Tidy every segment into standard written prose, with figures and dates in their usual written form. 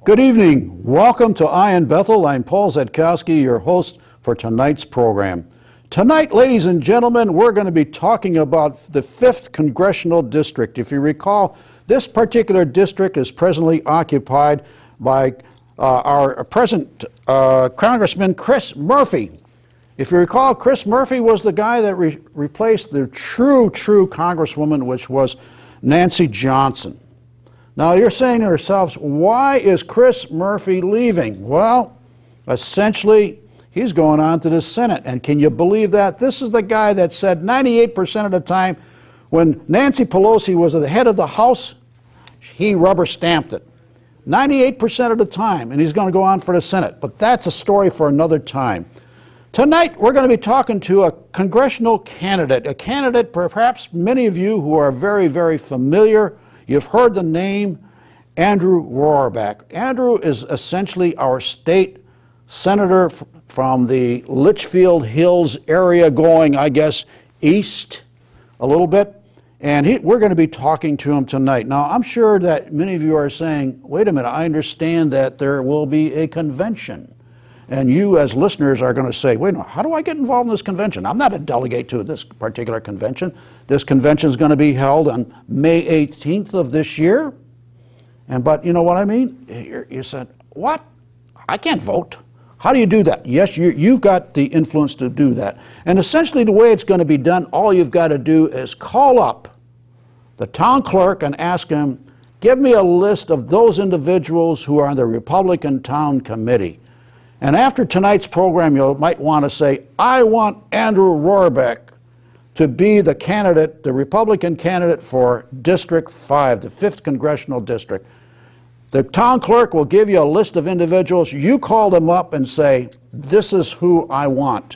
Good evening. Welcome to Eye On Bethel. I'm Paul Zetkowski, your host for tonight's program. Tonight, ladies and gentlemen, we're going to be talking about the 5th Congressional District. If you recall, this particular district is presently occupied by our present Congressman Chris Murphy. If you recall, Chris Murphy was the guy that replaced the true Congresswoman, which was Nancy Johnson. Now, you're saying to yourselves, why is Chris Murphy leaving? Well, essentially, he's going on to the Senate. And can you believe that? This is the guy that said 98% of the time when Nancy Pelosi was at the head of the House, he rubber stamped it. 98% of the time, and he's going to go on for the Senate. But that's a story for another time. Tonight, we're going to be talking to a congressional candidate, a candidate perhaps many of you who are very familiar. You've heard the name Andrew Roraback. Andrew is essentially our state senator from the Litchfield Hills area going, I guess, east a little bit. And we're going to be talking to him tonight. Now, I'm sure that many of you are saying, wait a minute, I understand that there will be a convention. And you as listeners are going to say, wait a minute, how do I get involved in this convention? I'm not a delegate to this particular convention. This convention is going to be held on May 18th of this year. But you know what I mean? You said, what? I can't vote. How do you do that? Yes, you've got the influence to do that. And essentially the way it's going to be done, all you've got to do is call up the town clerk and ask him, give me a list of those individuals who are on the Republican Town Committee. And after tonight's program, you might want to say, I want Andrew Roraback to be the candidate, the Republican candidate for District 5, the 5th Congressional District. The town clerk will give you a list of individuals. You call them up and say, this is who I want.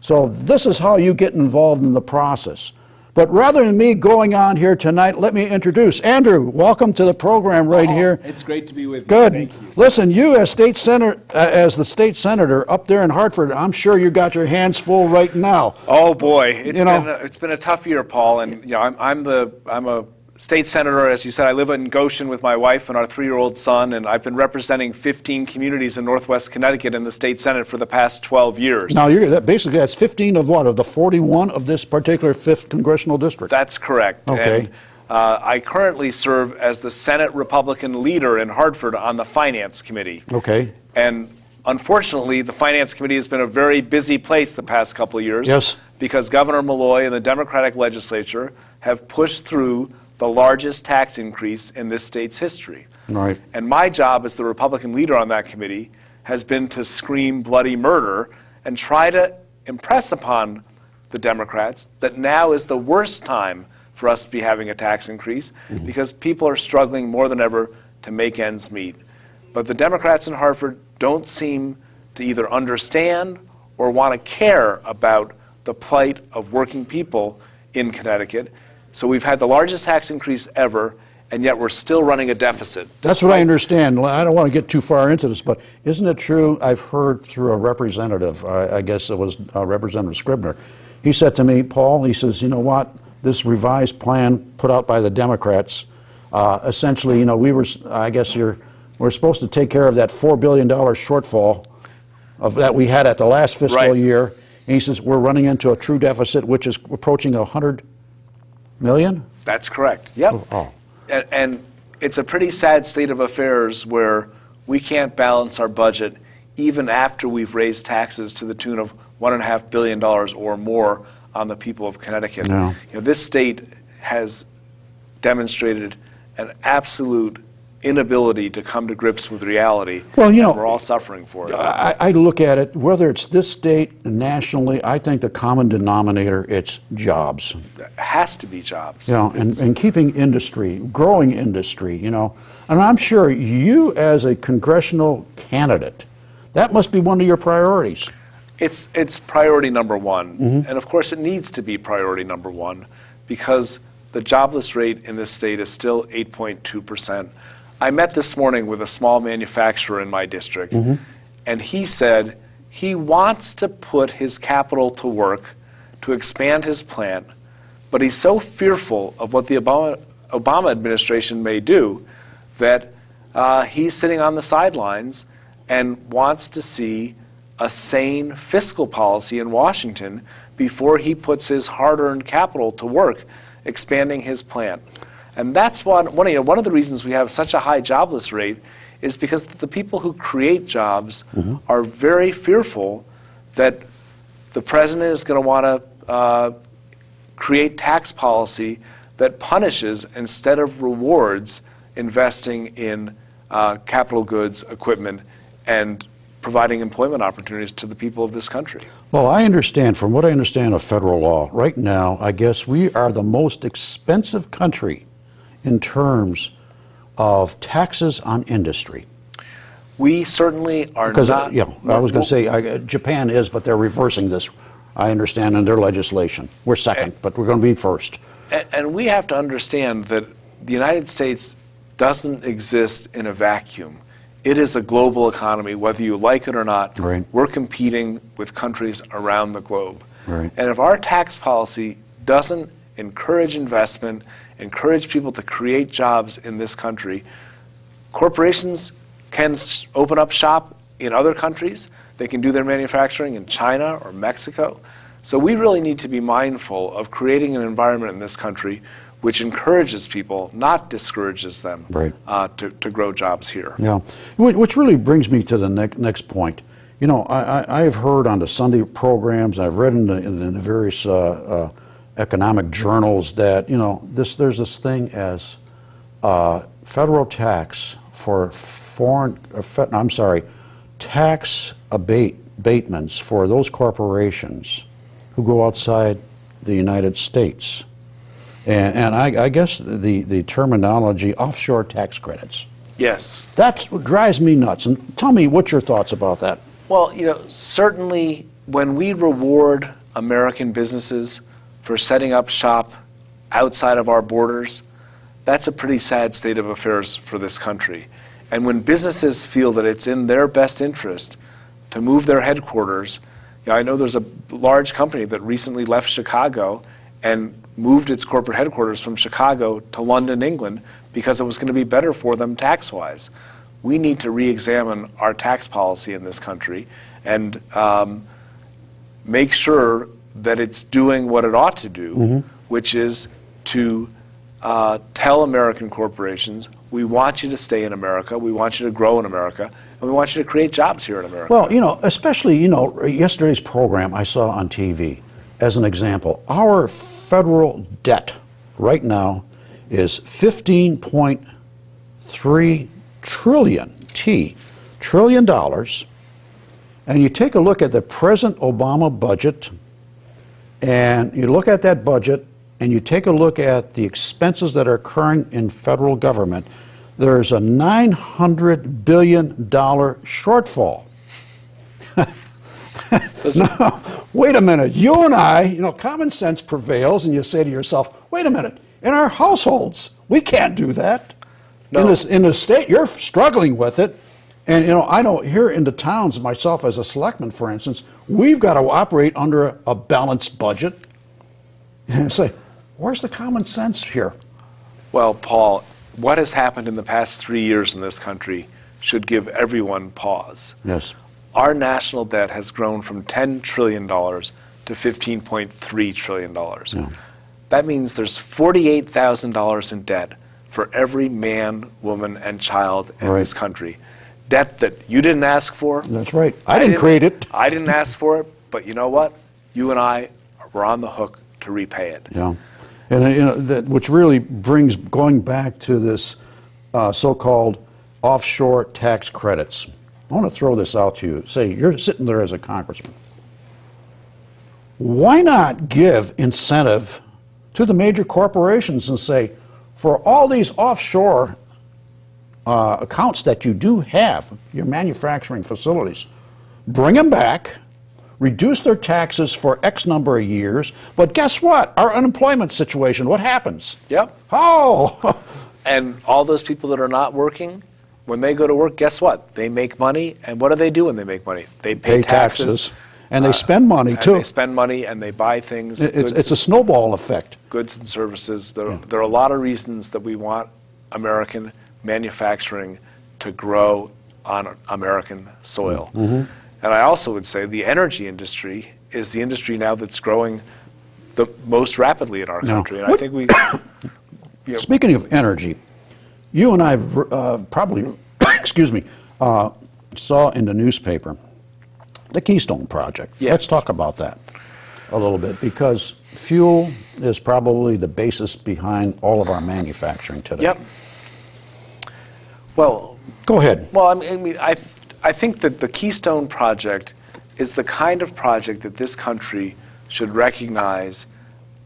So this is how you get involved in the process. But rather than me going on here tonight, let me introduce Andrew. Welcome to the program here. It's great to be with you. Good. Thank you. Listen, you as the state senator up there in Hartford, I'm sure you got your hands full right now. Oh boy, it's been a tough year, Paul. And I'm a state senator, as you said. I live in Goshen with my wife and our 3-year-old son, and I've been representing 15 communities in Northwest Connecticut in the state Senate for the past 12 years. Now, basically, that's 15 of what? Of the 41 of this particular 5th Congressional District? That's correct. Okay. And, I currently serve as the Senate Republican leader in Hartford on the Finance Committee. Okay. And unfortunately, the Finance Committee has been a very busy place the past couple of years. Yes. Because Governor Malloy and the Democratic legislature have pushed through the largest tax increase in this state's history. Right. And my job as the Republican leader on that committee has been to scream bloody murder and try to impress upon the Democrats that now is the worst time for us to be having a tax increase because people are struggling more than ever to make ends meet. But the Democrats in Hartford don't seem to either understand or want to care about the plight of working people in Connecticut. So we've had the largest tax increase ever, and yet we're still running a deficit. That's what I understand. I don't want to get too far into this, but isn't it true? I've heard through a representative, I guess it was Representative Scribner, he said to me, Paul, he says, you know what, this revised plan put out by the Democrats, essentially, we're supposed to take care of that $4 billion shortfall that we had at the last fiscal year. And he says, we're running into a true deficit, which is approaching $100 million? That's correct. Yep. Oh. And it's a pretty sad state of affairs where we can't balance our budget even after we've raised taxes to the tune of $1.5 billion or more on the people of Connecticut. No. This state has demonstrated an absolute inability to come to grips with reality. Well, and we're all suffering for it. I look at it, whether it's this state, nationally, I think the common denominator, it's jobs. It has to be jobs. And keeping industry, growing industry, and I'm sure you as a congressional candidate, that must be one of your priorities. It's priority number one. And of course it needs to be priority number one because the jobless rate in this state is still 8.2%. I met this morning with a small manufacturer in my district, and he said he wants to put his capital to work to expand his plant, but he's so fearful of what the Obama administration may do that he's sitting on the sidelines and wants to see a sane fiscal policy in Washington before he puts his hard-earned capital to work expanding his plant. And that's one of the reasons we have such a high jobless rate is because the people who create jobs are very fearful that the president is going to want to create tax policy that punishes instead of rewards investing in capital goods, equipment, and providing employment opportunities to the people of this country. Well, I understand, from what I understand of federal law, right now, I guess we are the most expensive country in terms of taxes on industry. We certainly are because, not. I was going to say Japan is, but they're reversing this, I understand, in their legislation. We're second, but we're going to be first. And we have to understand that the United States doesn't exist in a vacuum. It is a global economy, whether you like it or not. Right. We're competing with countries around the globe. Right. And if our tax policy doesn't encourage investment, encourage people to create jobs in this country, corporations can open up shop in other countries. They can do their manufacturing in China or Mexico. So we really need to be mindful of creating an environment in this country which encourages people, not discourages them, right. to grow jobs here. Yeah, which really brings me to the next point. You know, I have heard on the Sunday programs, I've read in the various economic journals that, you know, there's this thing as federal tax for tax abatements for those corporations who go outside the United States. And I guess the terminology, offshore tax credits. Yes. That's what drives me nuts. And tell me, what's your thoughts about that? Well, you know, certainly when we reward American businesses for setting up shop outside of our borders, that's a pretty sad state of affairs for this country. And when businesses feel that it's in their best interest to move their headquarters, you know, I know there's a large company that recently left Chicago and moved its corporate headquarters from Chicago to London, England, because it was going to be better for them tax-wise. We need to re-examine our tax policy in this country and make sure that it's doing what it ought to do, which is to tell American corporations, we want you to stay in America, we want you to grow in America, and we want you to create jobs here in America. Well, you know, especially, you know, yesterday's program I saw on TV, as an example, our federal debt right now is $15.3 trillion dollars, and you take a look at the present Obama budget, and you look at that budget, and you take a look at the expenses that are occurring in federal government, there's a $900 billion shortfall. No, wait a minute. You and I, you know, common sense prevails, and you say to yourself, wait a minute, in our households, we can't do that. No. In the state, you're struggling with it. And, you know, I know here in the towns, myself as a selectman, for instance, we've got to operate under a balanced budget. And say, where's the common sense here? Well, Paul, what has happened in the past 3 years in this country should give everyone pause. Yes. Our national debt has grown from $10 trillion to $15.3 trillion. Yeah. That means there's $48,000 in debt for every man, woman, and child in this country. Debt that you didn't ask for. That's right. I didn't create it. I didn't ask for it, but you know what? You and I were on the hook to repay it. Yeah. And, you know, which really brings, going back to this so-called offshore tax credits. I want to throw this out to you. Say you're sitting there as a congressman. Why not give incentive to the major corporations and say, for all these offshore accounts that you do have, your manufacturing facilities, bring them back, reduce their taxes for X number of years, but guess what? Our unemployment situation, what happens? Yep. Oh! And all those people that are not working, when they go to work, guess what? They make money, and what do they do when they make money? They pay taxes. And they spend money, too. They spend money, and they buy things. It's a snowball effect. Goods and services. There are a lot of reasons that we want American manufacturing to grow on American soil. And I also would say the energy industry is the industry now that's growing the most rapidly in our country. And I think we... Speaking of energy, you and I probably, excuse me, saw in the newspaper the Keystone Project. Yes. Let's talk about that a little bit, because fuel is probably the basis behind all of our manufacturing today. Yep. Well... Go ahead. Well, I think that the Keystone Project is the kind of project that this country should recognize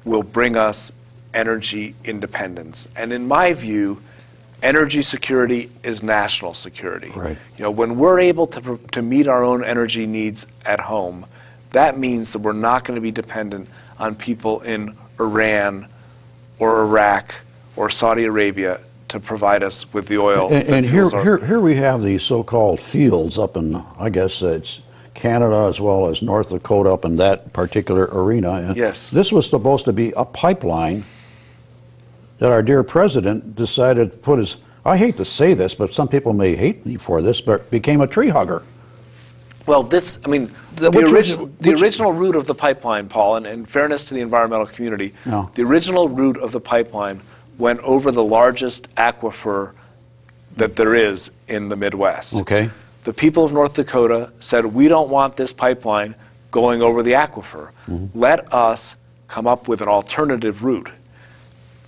will bring us energy independence. And in my view, energy security is national security. Right. You know, when we're able to meet our own energy needs at home, that means that we're not going to be dependent on people in Iran or Iraq or Saudi Arabia to provide us with the oil. And here we have these so-called fields up in, I guess it's Canada as well as North Dakota, up in that particular arena. And yes. This was supposed to be a pipeline that our dear president decided to put his, I hate to say this, but some people may hate me for this, but became a tree hugger. Well, this, I mean, the original route of the pipeline, Paul, and in fairness to the environmental community, the original route of the pipeline went over the largest aquifer that there is in the Midwest. Okay. The people of North Dakota said, we don't want this pipeline going over the aquifer. Let us come up with an alternative route.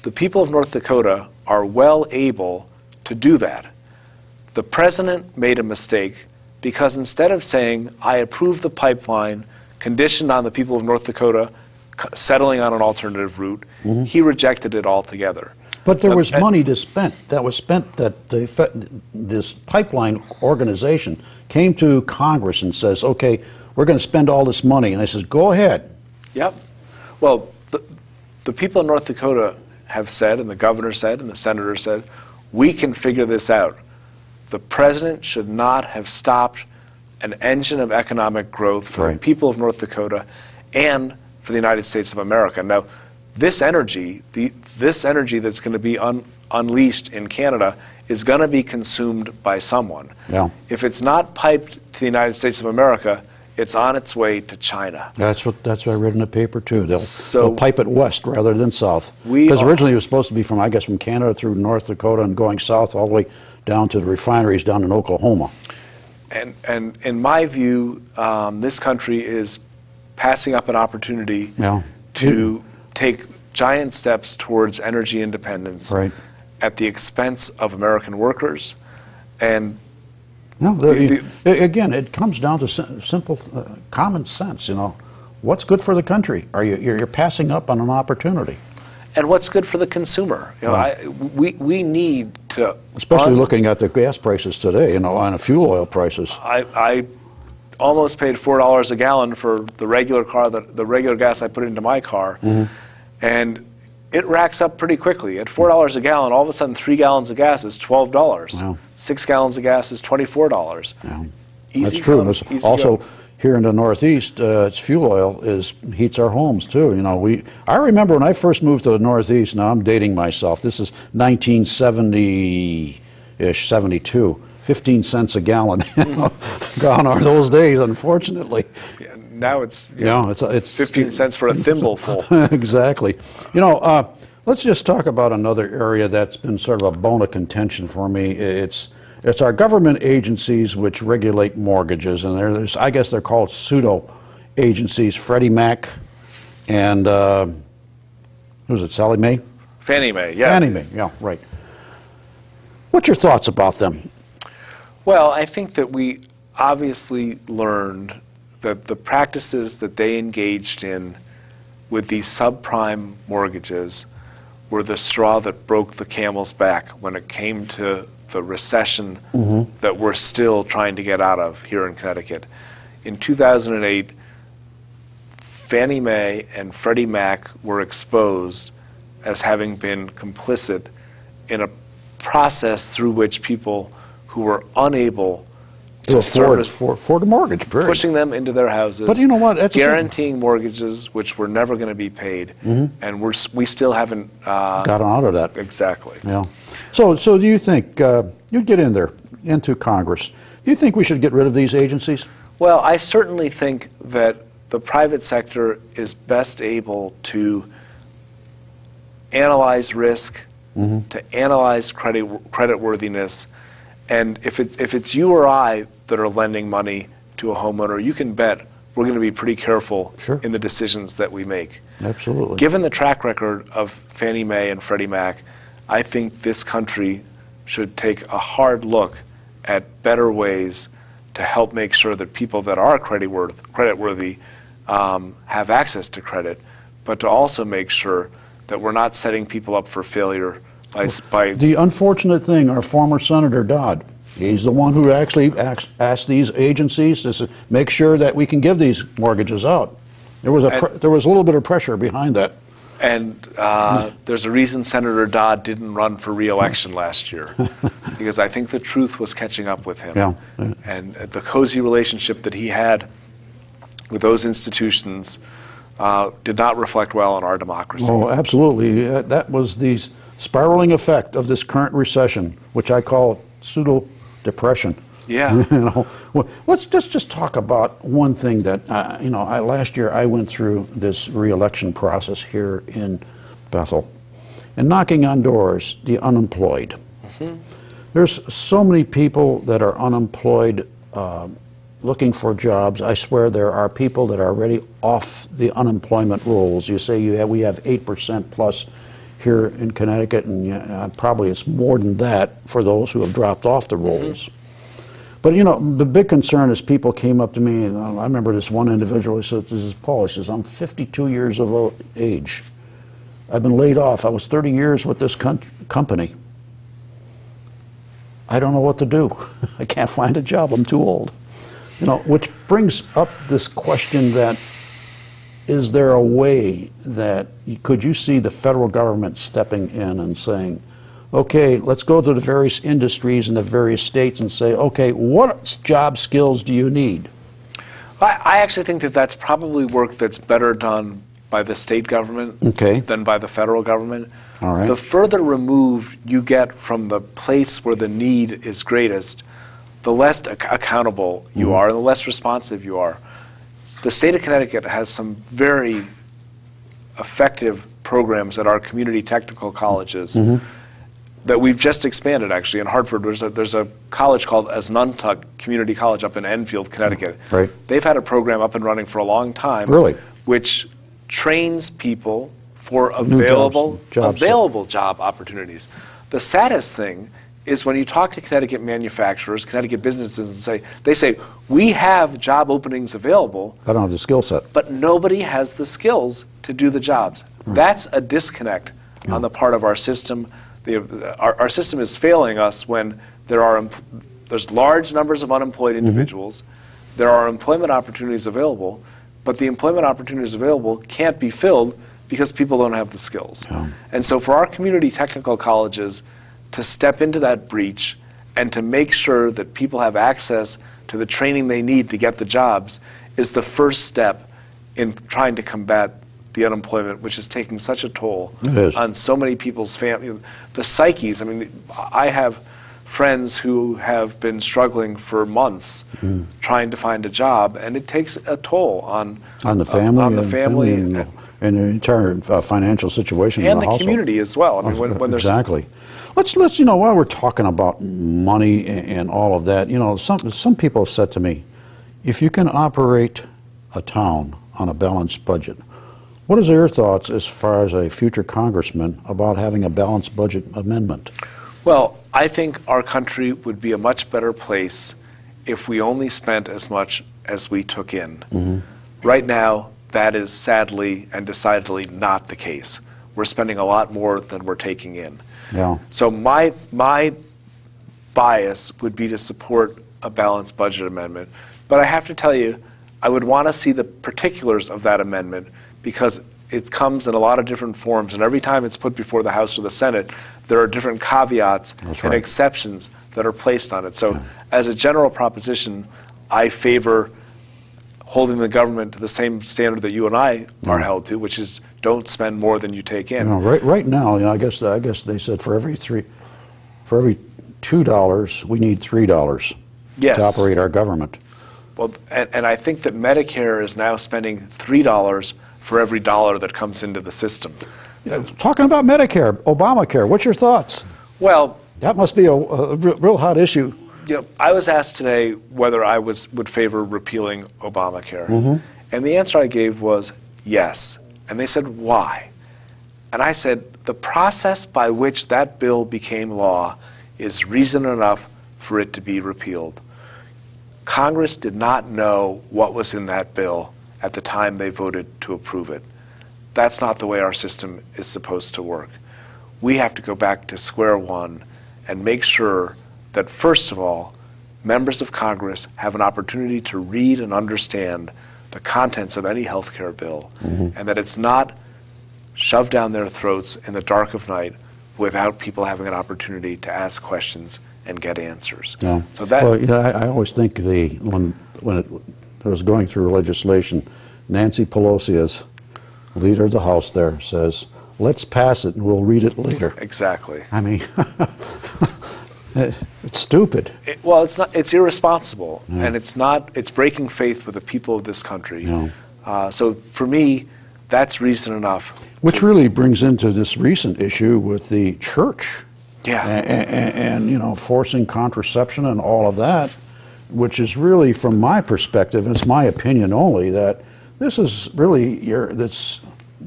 The people of North Dakota are well able to do that. The president made a mistake because instead of saying, I approve the pipeline conditioned on the people of North Dakota settling on an alternative route, he rejected it altogether. But there was money that was spent that this pipeline organization came to Congress and says, okay, we're going to spend all this money. And they says, go ahead. Yep. Well, the people of North Dakota have said, and the governor said, and the senator said, we can figure this out. The president should not have stopped an engine of economic growth for the people of North Dakota and for the United States of America. Now, this energy, this energy that's going to be unleashed in Canada is going to be consumed by someone. Yeah. If it's not piped to the United States of America, it's on its way to China. That's what I read in the paper too. They'll pipe it west rather than south. Because originally it was supposed to be from, I guess, from Canada through North Dakota and going south all the way down to the refineries down in Oklahoma. And in my view, this country is passing up an opportunity to take giant steps towards energy independence at the expense of American workers. And again, it comes down to simple common sense. You know, what's good for the country? You're passing up on an opportunity. And what's good for the consumer? You know, we need to, especially looking at the gas prices today. You know, and the fuel oil prices. I almost paid $4 a gallon for the regular gas I put into my car, and it racks up pretty quickly. At $4 a gallon, all of a sudden 3 gallons of gas is $12. Wow. 6 gallons of gas is $24. Yeah. That's true. Also, here in the Northeast, it's fuel oil heats our homes too. You know, I remember when I first moved to the Northeast. Now I'm dating myself. This is 1970-ish, 72. 15 cents a gallon. Gone are those days, unfortunately. Yeah, now it's it's 15 cents for a thimbleful. Exactly. You know, let's just talk about another area that's been sort of a bone of contention for me. It's our government agencies which regulate mortgages, and I guess they're called pseudo agencies. Freddie Mac and who's it? Sallie Mae? Fannie Mae. Yeah. Fannie Mae. Yeah, right. What's your thoughts about them? Well, I think that we obviously learned that the practices that they engaged in with these subprime mortgages were the straw that broke the camel's back when it came to the recession that we're still trying to get out of here in Connecticut. In 2008, Fannie Mae and Freddie Mac were exposed as having been complicit in a process through which people who were unable to afford a mortgage, period. Pushing them into their houses, but you know what? That's guaranteeing mortgages which were never going to be paid, and we still haven't gotten out of that. Exactly. Yeah. So do you think you'd get in there? into Congress. Do you think we should get rid of these agencies? Well, I certainly think that the private sector is best able to analyze risk, to analyze creditworthiness, and if it's you or I that are lending money to a homeowner, you can bet we're going to be pretty careful in the decisions that we make. Absolutely. Given the track record of Fannie Mae and Freddie Mac, I think this country should take a hard look at better ways to help make sure that people that are creditworthy have access to credit, but to also make sure that we're not setting people up for failure by the unfortunate thing, our former Senator Dodd, he's the one who actually asked these agencies to make sure that we can give these mortgages out. There was a little bit of pressure behind that. And there's a reason Senator Dodd didn't run for re-election last year, because I think the truth was catching up with him. Yeah. And the cozy relationship that he had with those institutions did not reflect well on our democracy. Oh, absolutely. That was the spiraling effect of this current recession, which I call pseudo-depression. Yeah. You know, well, let's just talk about one thing that last year I went through this re-election process here in Bethel, and knocking on doors, the unemployed. There's so many people that are unemployed, looking for jobs. I swear there are people that are already off the unemployment rolls. You say we have 8% plus here in Connecticut, and probably it's more than that for those who have dropped off the rolls. But the big concern is people came up to me, and I remember this one individual, he said, "This is Paul," he says, "I'm 52 years of age. I've been laid off. I was 30 years with this company. I don't know what to do. I can't find a job. I'm too old." Which brings up this question that, is there a way that, could you see the federal government stepping in and saying, okay, let's go to the various industries in the various states and say, okay, what job skills do you need? I actually think that that's probably work that's better done by the state government than by the federal government. All right. The further removed you get from the place where the need is greatest, the less accountable you are and the less responsive you are. The state of Connecticut has some very effective programs at our community technical colleges that we've just expanded, actually. In Hartford, there's a college called Asnuntuck Community College up in Enfield, Connecticut. Right. They've had a program up and running for a long time, which trains people for available job opportunities. The saddest thing is when you talk to Connecticut manufacturers, Connecticut businesses, and they say, we have job openings available. I don't have the skill set. But nobody has the skills to do the jobs. That's a disconnect on the part of our system. Our system is failing us when there's large numbers of unemployed individuals. There are employment opportunities available, but the employment opportunities available can't be filled because people don't have the skills. And so for our community technical colleges to step into that breach and to make sure that people have access to the training they need to get the jobs is the first step in trying to combat the unemployment, which is taking such a toll on so many people's family, the psyches. I mean, I have friends who have been struggling for months trying to find a job, and it takes a toll on the family, and the entire financial situation and in the the household. Community as well. I mean, when there's Let's while we're talking about money and all of that, some people have said to me, if you can operate a town on a balanced budget, what is your thoughts as far as a future congressman about having a balanced budget amendment? Well, I think our country would be a much better place if we only spent as much as we took in. Right now, that is sadly and decidedly not the case. We're spending a lot more than we're taking in. So my bias would be to support a balanced budget amendment. But I have to tell you, I would want to see the particulars of that amendment, because it comes in a lot of different forms, and every time it's put before the House or the Senate, there are different caveats and exceptions that are placed on it. So as a general proposition, I favor holding the government to the same standard that you and I are held to, which is don't spend more than you take in. Right now, I guess they said for every $2, we need $3 Yes. to operate our government. Well, and I think that Medicare is now spending $3 for every dollar that comes into the system. Talking about Medicare, Obamacare, what's your thoughts? Well, that must be a real hot issue. I was asked today whether I would favor repealing Obamacare. And the answer I gave was yes. And they said, why? And I said, the process by which that bill became law is reason enough for it to be repealed. Congress did not know what was in that bill at the time they voted to approve it. That's not the way our system is supposed to work. We have to go back to square one and make sure that, first of all, members of Congress have an opportunity to read and understand the contents of any health care bill, and that it's not shoved down their throats in the dark of night without people having an opportunity to ask questions and get answers. Yeah. So that, well, I always think when it was going through legislation, Nancy Pelosi, as leader of the House there, says, let's pass it and we'll read it later. Exactly. I mean, it's stupid. Well, it's not. It's irresponsible, and it's not. It's breaking faith with the people of this country. So for me, that's reason enough. Which really brings into this recent issue with the church. Yeah. And you know, forcing contraception and all of that, which is really, from my perspective, and it's my opinion only, that this is really that's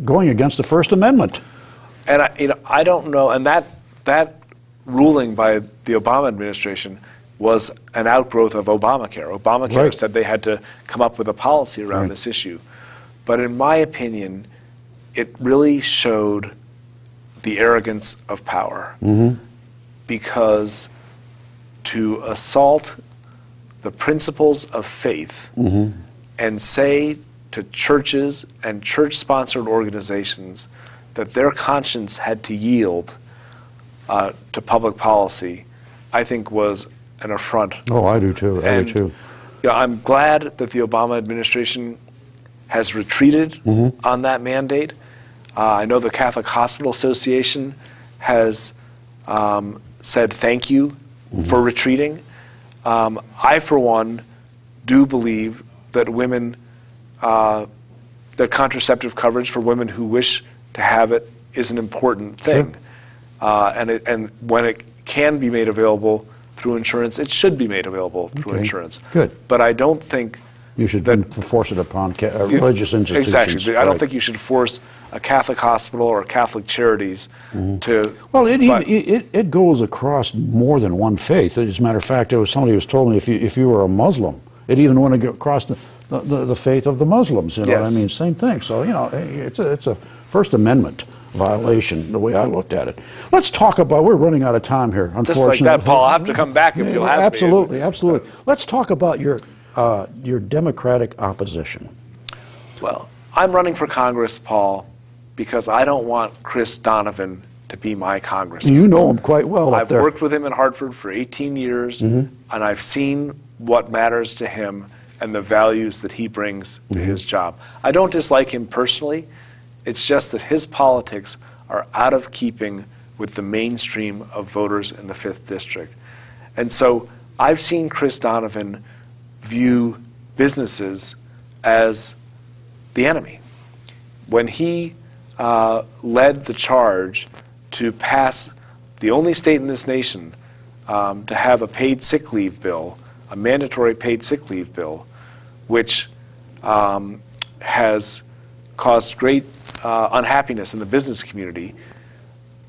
going against the First Amendment. And I don't know. And that ruling by the Obama administration was an outgrowth of Obamacare. Obamacare said they had to come up with a policy around this issue. But in my opinion, it really showed the arrogance of power. Because to assault the principles of faith and say to churches and church-sponsored organizations that their conscience had to yield to public policy, I think was an affront. Oh, I do too. I do too. I'm glad that the Obama administration has retreated on that mandate. I know the Catholic Hospital Association has said thank you for retreating. I, for one, do believe that that contraceptive coverage for women who wish to have it is an important thing. And when it can be made available through insurance, it should be made available through insurance. Good. But I don't think you should force it upon religious institutions. Exactly. I don't think you should force a Catholic hospital or Catholic charities to. Well, it goes across more than one faith. As a matter of fact, somebody was told me if you were a Muslim, it even went across the faith of the Muslims. You know what I mean? Same thing. So it's a First Amendment violation, the way I looked at it. Let's talk about, we're running out of time here, unfortunately. Just like that, Paul. I'll have to come back if you'll have absolutely, me. Absolutely. Let's talk about your Democratic opposition. Well, I'm running for Congress, Paul, because I don't want Chris Donovan to be my congressman. You know him quite well I've worked with him in Hartford for 18 years, and I've seen what matters to him and the values that he brings to his job. I don't dislike him personally. It's just that his politics are out of keeping with the mainstream of voters in the 5th District. And so I've seen Chris Donovan view businesses as the enemy. When he led the charge to pass the only state in this nation to have a paid sick leave bill, a mandatory paid sick leave bill, which has caused great unhappiness in the business community,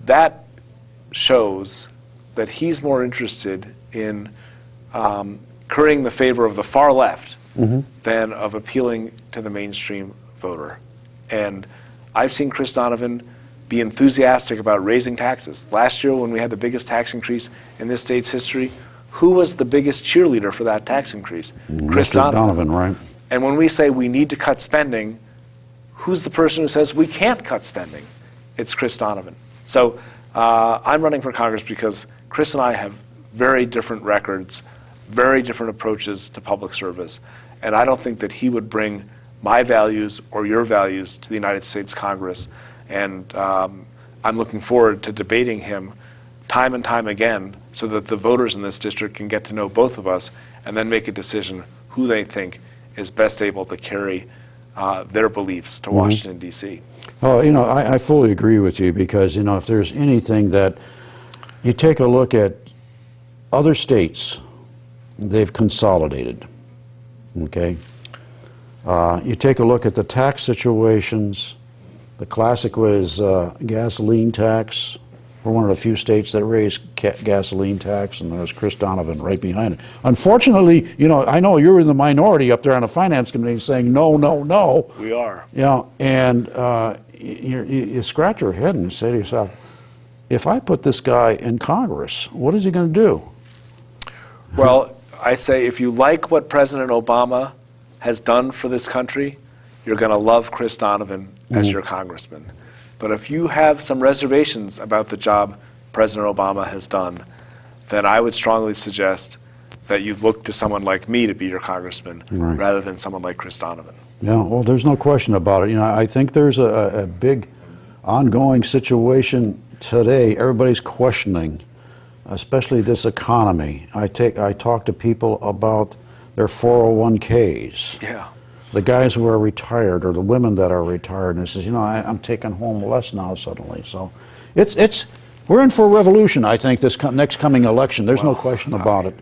that shows that he's more interested in currying the favor of the far left than of appealing to the mainstream voter. And I've seen Chris Donovan be enthusiastic about raising taxes. Last year, when we had the biggest tax increase in this state's history, who was the biggest cheerleader for that tax increase? Chris Donovan. Right. And when we say we need to cut spending, who's the person who says we can't cut spending? It's Chris Donovan. So I'm running for Congress because Chris and I have very different records, very different approaches to public service. And I don't think that he would bring my values or your values to the United States Congress. And I'm looking forward to debating him time and time again so that the voters in this district can get to know both of us and then make a decision who they think is best able to carry their beliefs to Washington, D.C. Oh, you know, I fully agree with you because, you know, if there's anything that you take a look at other states, they've consolidated, okay? You take a look at the tax situations. The classic was gasoline tax. We're one of the few states that raised gasoline tax, and there's Chris Donovan right behind it. Unfortunately, you know, I know you're in the minority up there on the finance committee saying no, no, no. We are. Yeah, and you scratch your head and say to yourself, if I put this guy in Congress, what is he going to do? Well, I say if you like what President Obama has done for this country, you're going to love Chris Donovan as your congressman. But if you have some reservations about the job President Obama has done, then I would strongly suggest that you look to someone like me to be your congressman rather than someone like Chris Donovan. Yeah, well, there's no question about it. You know, I think there's a big ongoing situation today. Everybody's questioning, especially this economy. I talk to people about their 401ks. Yeah. The guys who are retired or the women that are retired, and it says, you know, I'm taking home less now suddenly. So we're in for a revolution, I think, this next coming election. There's no question about it.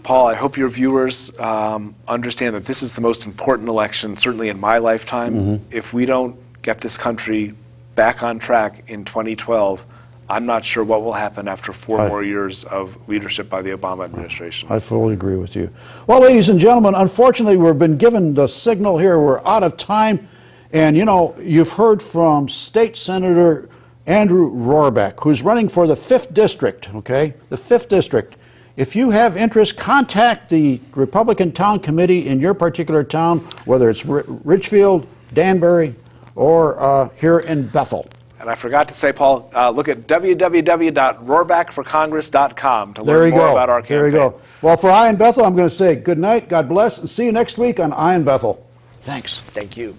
Paul, I hope your viewers understand that this is the most important election, certainly in my lifetime. If we don't get this country back on track in 2012, I'm not sure what will happen after 4 more years of leadership by the Obama administration. I fully agree with you. Well, ladies and gentlemen, unfortunately, we've been given the signal here. We're out of time. And, you know, you've heard from State Senator Andrew Roraback, who's running for the 5th District, okay? The 5th District. If you have interest, contact the Republican Town Committee in your particular town, whether it's Richfield, Danbury, or here in Bethel. And I forgot to say, Paul, look at www.rorabackforcongress.com to learn more about our campaign. There you go. Well, for Eye On Bethel, I'm going to say good night, God bless, and see you next week on Eye On Bethel. Thanks. Thank you.